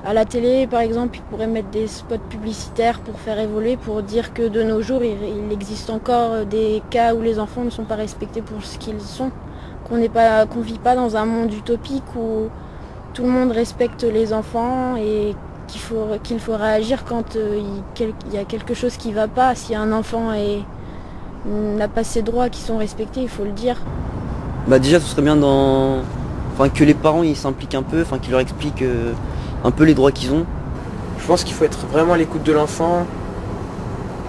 À la télé, par exemple, ils pourraient mettre des spots publicitaires pour faire évoluer, pour dire que de nos jours, il existe encore des cas où les enfants ne sont pas respectés pour ce qu'ils sont, qu'on vit pas dans un monde utopique où tout le monde respecte les enfants et qu'il faut réagir quand il y a quelque chose qui ne va pas. Si un enfant n'a pas ses droits qui sont respectés, il faut le dire. Bah déjà, ce serait bien que les parents ils s'impliquent un peu, qu'ils leur expliquent un peu les droits qu'ils ont. Je pense qu'il faut être vraiment à l'écoute de l'enfant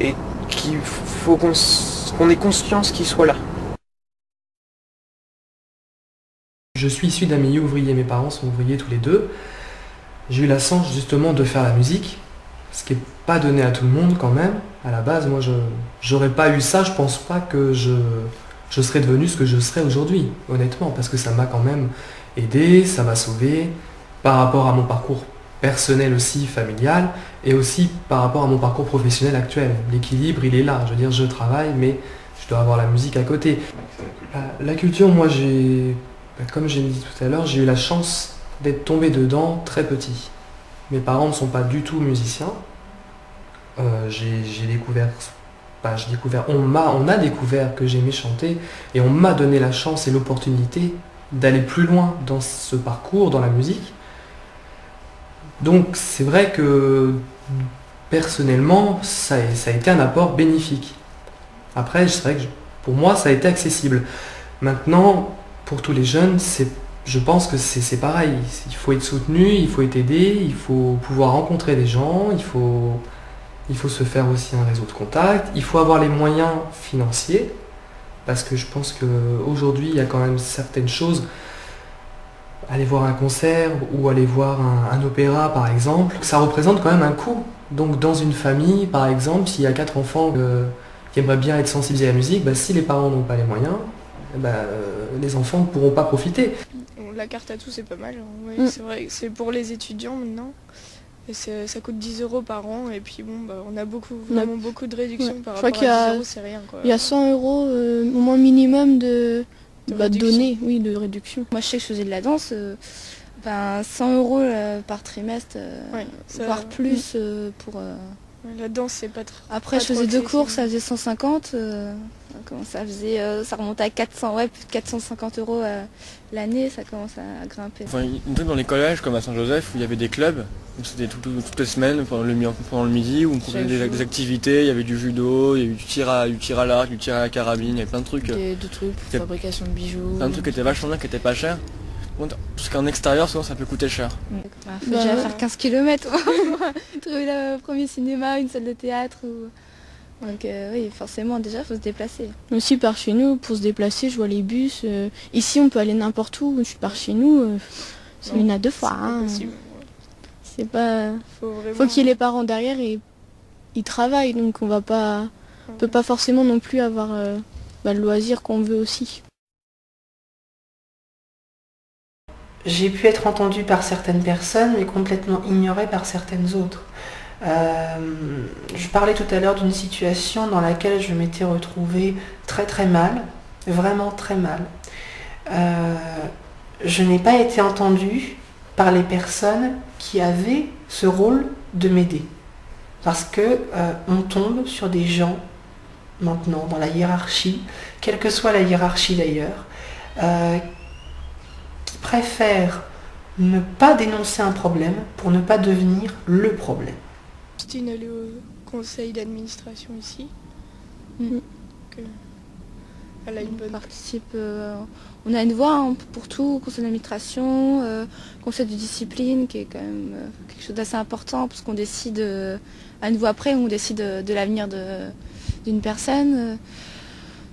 et qu'il faut qu'on ait conscience qu'il soit là. Je suis issu d'un milieu ouvrier, mes parents sont ouvriers tous les deux. J'ai eu la chance justement de faire la musique, ce qui n'est pas donné à tout le monde quand même. À la base, moi, j'aurais pas eu ça, je pense pas que je serais devenu ce que je serais aujourd'hui, honnêtement, parce que ça m'a quand même aidé, ça m'a sauvé, par rapport à mon parcours personnel aussi, familial, et aussi par rapport à mon parcours professionnel actuel. L'équilibre, il est là, je veux dire, je travaille, mais je dois avoir la musique à côté. La culture, moi, comme j'ai dit tout à l'heure, j'ai eu la chance d'être tombé dedans très petit. Mes parents ne sont pas du tout musiciens. On a découvert que j'aimais chanter et on m'a donné la chance et l'opportunité d'aller plus loin dans ce parcours, dans la musique. Donc c'est vrai que personnellement, ça a été un apport bénéfique. Après, c'est vrai que pour moi, ça a été accessible. Maintenant, pour tous les jeunes, je pense que c'est pareil. Il faut être soutenu, il faut être aidé, il faut pouvoir rencontrer des gens, il faut se faire aussi un réseau de contacts, il faut avoir les moyens financiers, parce que je pense qu'aujourd'hui, il y a quand même certaines choses. Aller voir un concert ou aller voir un opéra, par exemple, ça représente quand même un coût. Donc dans une famille, par exemple, s'il y a 4 enfants qui aimeraient bien être sensibilisés à la musique, si les parents n'ont pas les moyens, les enfants ne pourront pas profiter. La carte à tout, c'est pas mal. Oui, c'est vrai, c'est pour les étudiants maintenant. Et ça coûte 10 € par an. Et puis bon, on a vraiment beaucoup de réductions par rapport à 10 €, c'est rien, quoi. Il y a 100 € au moins minimum de données, oui, de réduction. Moi, je sais que je faisais de la danse. 100 € par trimestre, voire plus pour... La danse, c'est pas très... Après, je faisais 2 cours, ça faisait 150. Ça remontait à 400, plus de 450 € l'année, ça commence à grimper. Enfin, une truc dans les collèges, comme à Saint-Joseph, où il y avait des clubs, c'était toutes les semaines, pendant le midi, où on proposait des activités, il y avait du judo, il y avait du tir à l'arc, du tir à la carabine, il y avait plein de trucs. Des trucs pour fabrication de bijoux. Plein de trucs qui étaient vachement bien, qui étaient pas chers. Parce qu'en extérieur, souvent, ça peut coûter cher. Faut déjà faire 15 km pour trouver le premier cinéma, une salle de théâtre. Donc oui, forcément, déjà, il faut se déplacer. Aussi, par chez nous, pour se déplacer, je vois les bus. Ici, on peut aller n'importe où. Je suis par chez nous, c'est une à deux fois. C'est pas... Faut qu'il y ait les parents derrière et ils travaillent. Donc on peut pas forcément non plus avoir le loisir qu'on veut aussi. J'ai pu être entendue par certaines personnes, mais complètement ignorée par certaines autres. Je parlais tout à l'heure d'une situation dans laquelle je m'étais retrouvée très très mal, vraiment très mal. Je n'ai pas été entendue par les personnes qui avaient ce rôle de m'aider. Parce que on tombe sur des gens, maintenant, dans la hiérarchie, quelle que soit la hiérarchie d'ailleurs, qui préfèrent ne pas dénoncer un problème pour ne pas devenir le problème. Christine, elle est au conseil d'administration ici. Elle a une bonne... participe. On a une voix pour tout, conseil d'administration, conseil de discipline, qui est quand même quelque chose d'assez important, parce qu'on décide, à une voix près, on décide de l'avenir d'une personne.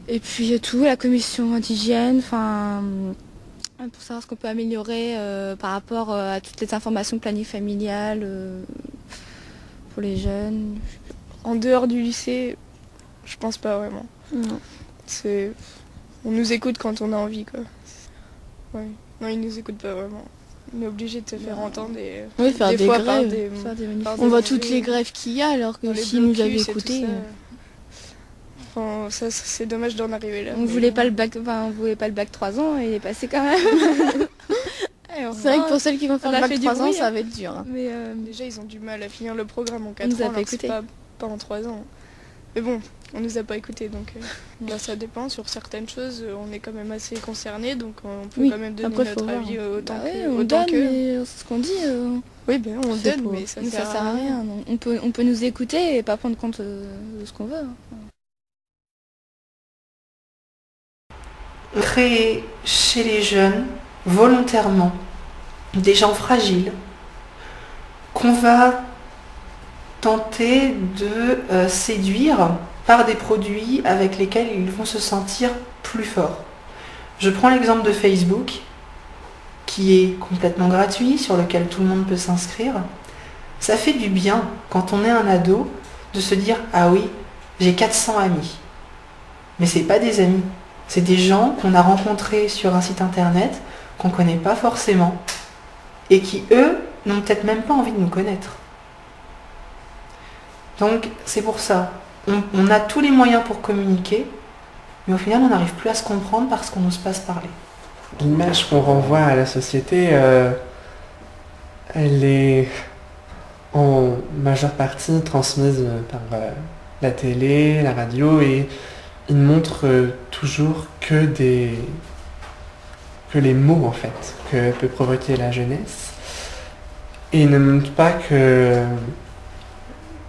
Et puis tout, la commission d'hygiène, pour savoir ce qu'on peut améliorer par rapport à toutes les informations de planning familial pour les jeunes. En dehors du lycée, je pense pas vraiment. Non. On nous écoute quand on a envie, quoi. Ouais. Non, ils nous écoutent pas vraiment. On est obligé de se faire entendre et faire des fois grèves. On voit toutes les grèves qu'il y a, alors que s'ils nous avaient écoutés... Ça, c'est dommage d'en arriver là. On voulait pas le bac, on voulait pas le bac 3 ans et il est passé quand même. C'est vrai que pour celles qui vont faire le bac 3 ans, ça va être dur. Mais déjà, ils ont du mal à finir le programme en 4 ans, alors c'est pas en 3 ans. Mais bon, on nous a pas écoutés, donc ça dépend. Sur certaines choses, on est quand même assez concernés, donc on peut quand même donner notre avis autant que... c'est ce qu'on dit. Oui, on donne, mais ça sert à rien. On peut nous écouter et pas prendre compte de ce qu'on veut. Créer chez les jeunes, volontairement, des gens fragiles, qu'on va tenter de séduire par des produits avec lesquels ils vont se sentir plus forts. Je prends l'exemple de Facebook, qui est complètement gratuit, sur lequel tout le monde peut s'inscrire. Ça fait du bien, quand on est un ado, de se dire « Ah oui, j'ai 400 amis ». Mais c'est pas des amis, c'est des gens qu'on a rencontrés sur un site internet, qu'on connaît pas forcément, et qui, eux, n'ont peut-être même pas envie de nous connaître. Donc, c'est pour ça. On a tous les moyens pour communiquer, mais au final, on n'arrive plus à se comprendre parce qu'on n'ose pas se parler. L'image qu'on renvoie à la société, elle est en majeure partie transmise par la télé, la radio, et il montre toujours que les mots, en fait, que peut provoquer la jeunesse. Et il ne montre pas que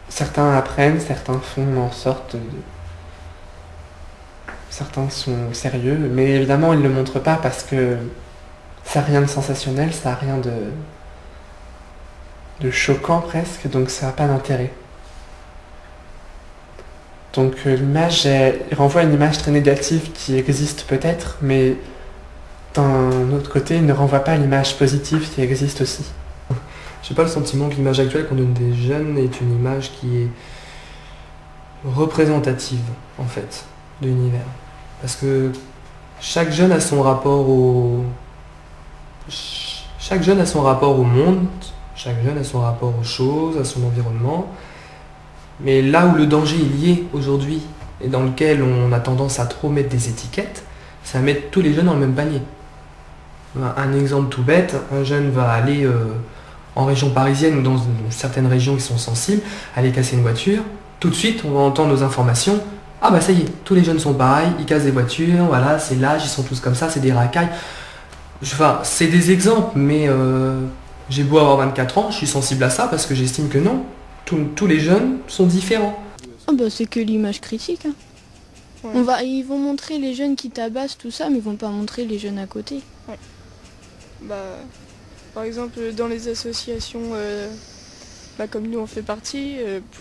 certains apprennent, certains font en sorte certains sont sérieux, mais évidemment ils ne le montrent pas parce que ça n'a rien de sensationnel, ça n'a rien de choquant presque, donc ça n'a pas d'intérêt. Donc l'image renvoie à une image très négative qui existe peut-être, mais d'un autre côté, il ne renvoie pas à l'image positive qui existe aussi. J'ai pas le sentiment que l'image actuelle qu'on donne des jeunes est une image qui est représentative, en fait, de l'univers. Parce que chaque jeune a son rapport au... Chaque jeune a son rapport au monde, chaque jeune a son rapport aux choses, à son environnement. Mais là où le danger est lié aujourd'hui, et dans lequel on a tendance à trop mettre des étiquettes, c'est à mettre tous les jeunes dans le même panier. Un exemple tout bête, un jeune va aller en région parisienne ou dans certaines régions qui sont sensibles, aller casser une voiture, tout de suite on va entendre nos informations, ah bah ça y est, tous les jeunes sont pareils, ils cassent des voitures, voilà, c'est l'âge, ils sont tous comme ça, c'est des racailles. Enfin, c'est des exemples, mais j'ai beau avoir 24 ans, je suis sensible à ça parce que j'estime que non, tous les jeunes sont différents. Ah bah c'est que l'image critique. Hein. Ouais. Ils vont montrer les jeunes qui tabassent, tout ça, mais ils vont pas montrer les jeunes à côté. Ouais. Bah, par exemple, dans les associations, comme nous on fait partie,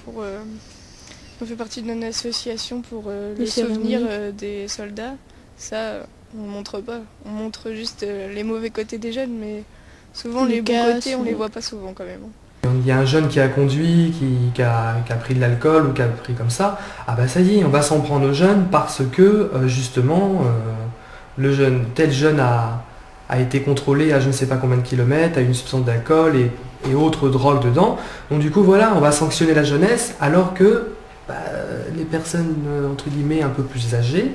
on fait partie d'une association pour le souvenir des soldats. Ça, on montre pas. On montre juste les mauvais côtés des jeunes, mais souvent les bons côtés, on les voit pas souvent quand même. Il y a un jeune qui a conduit, qui a pris de l'alcool ou qui a pris comme ça, ah bah ça y est, on va s'en prendre aux jeunes parce que justement tel jeune a été contrôlé à je ne sais pas combien de kilomètres, a une substance d'alcool et autres drogues dedans. Donc du coup voilà, on va sanctionner la jeunesse alors que les personnes entre guillemets un peu plus âgées,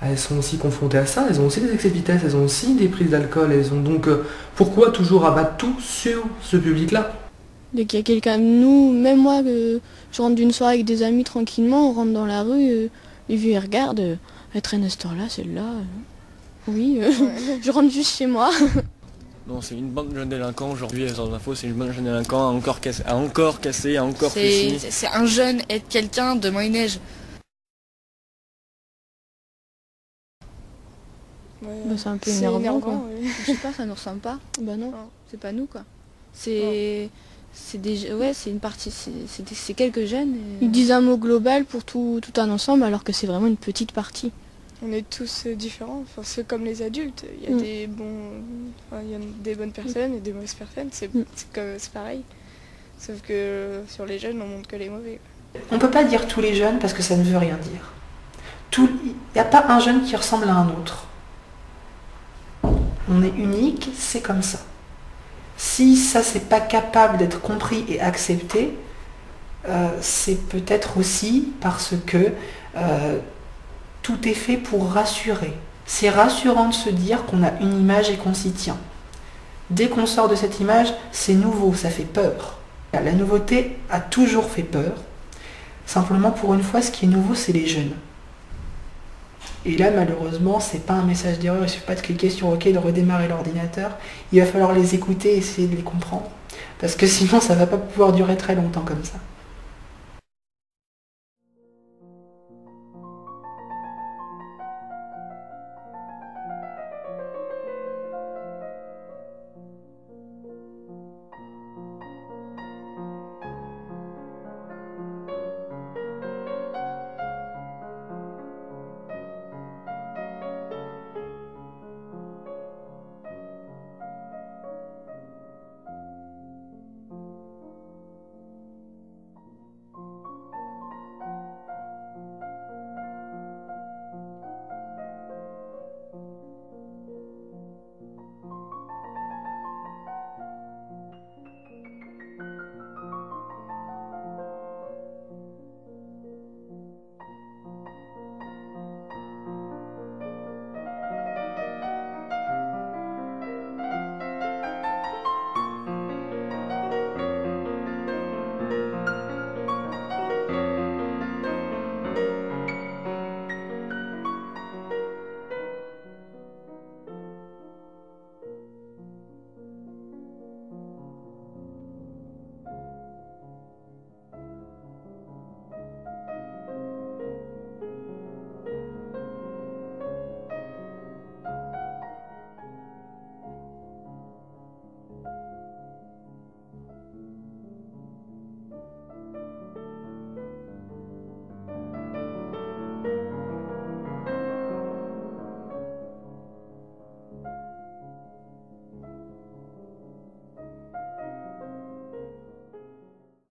elles sont aussi confrontées à ça, elles ont aussi des excès de vitesse, elles ont aussi des prises d'alcool, elles ont donc pourquoi toujours abattre tout sur ce public-là? Dès qu'il y a quelqu'un, nous, même moi, je rentre d'une soirée avec des amis tranquillement, on rentre dans la rue, les vieux ils regardent, elle traîne à cette heure-là, celle-là. Oui, je rentre juste chez moi. Non, c'est une bande de jeunes délinquants aujourd'hui, sans info, c'est une bande de jeunes délinquants à encore cassé, à encore fini. C'est un jeune être quelqu'un de Moyen-Âge. Ouais, c'est un peu énervant quoi. Ouais. Je sais pas, ça nous ressemble pas. Bah non, c'est pas nous quoi. C'est une partie, c'est quelques jeunes. Ils disent un mot global pour tout un ensemble alors que c'est vraiment une petite partie. On est tous différents, enfin, c'est comme les adultes, il y a des bonnes personnes et des mauvaises personnes, c'est pareil. Sauf que sur les jeunes, on montre que les mauvais. On peut pas dire tous les jeunes parce que ça ne veut rien dire. Il n'y a pas un jeune qui ressemble à un autre. On est unique, c'est comme ça. Si ça c'est pas capable d'être compris et accepté, c'est peut-être aussi parce que tout est fait pour rassurer. C'est rassurant de se dire qu'on a une image et qu'on s'y tient. Dès qu'on sort de cette image, c'est nouveau, ça fait peur. La nouveauté a toujours fait peur. Simplement, pour une fois, ce qui est nouveau, c'est les jeunes. Et là, malheureusement, c'est pas un message d'erreur, il suffit pas de cliquer sur OK, de redémarrer l'ordinateur. Il va falloir les écouter et essayer de les comprendre. Parce que sinon, ça va pas pouvoir durer très longtemps comme ça.